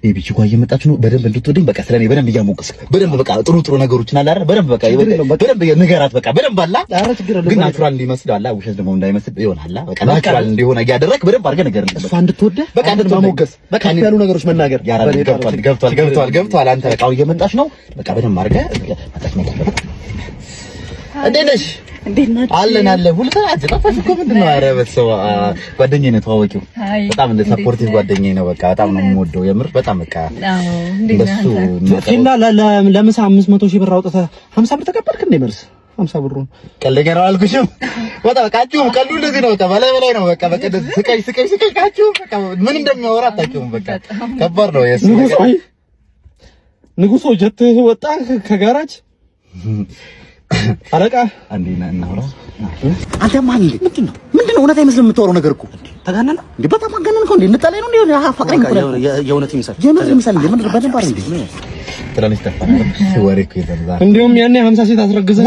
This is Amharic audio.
ቢቹ ጋር እየመጣች ነው። በደንብ እንድትወደኝ በቃ ስለኔ በደንብ እያሞቀስክ በደንብ በቃ ጥሩ ነገሮችን አለ አይደል? በደንብ በቃ በደንብ ንገራት በቃ በደንብ አላ ኧረ ችግር የለም ግን ናቹራል እንዲመስል አላ ውሸት ደግሞ እንዳይመስል ይሆናል አላ በቃ ናቹራል እንዲሆን እያደረክ በደንብ አድርገህ ነገር እሷ እንድትወደህ በቃ እንድትማሞገስ በቃ ያሉ ነገሮች መናገር ገብቷል። አንተ በቃ እየመጣች ነው። በቃ በደንብ አድርገህ መጣች እንዴት ነሽ? አለን ሁልታ አጥፋሽ እኮ ምንድነው? ኧረ በሰው ጓደኛዬ ነው ተዋወቂው። በጣም እንደ ሰፖርቲቭ ጓደኛዬ ነው። በቃ በጣም ነው የምወደው የምር በጣም በቃ እንደሱ እና ለምሳ 500 ሺህ ብር አውጥተህ 50 ብር ተቀበልክ እንዴ? መልስ 50 ብሩን ቀለገ ነው አልኩሽም። በቃ አችሁም ቀሉ እንደዚህ ነው። በላይ ነው በቃ ስቀይ ካችሁ በቃ ምን እንደሚያወራ አታውቂውም። በቃ ከባድ ነው የሱ ንጉሶ ጀት ወጣ ከጋራጅ አለቃ አንዴና እናውራ። አንተ ማን እንዴ? ምንድነው እውነት አይመስልም የምታወራው ነገር እኮ ተጋነነ እንዴ? በጣም አጋነነ እኮ እንዴ? እንጣላይ ነው እንዴ? አፋቅረኝ እኮ የእውነት ይመስል እንዴ? ምንድነው በደንብ አይደል እንዴ? ትራንስፈር ወሬ እኮ ይዘዛ እንደውም ያኔ 50 ሴት አስረግዘ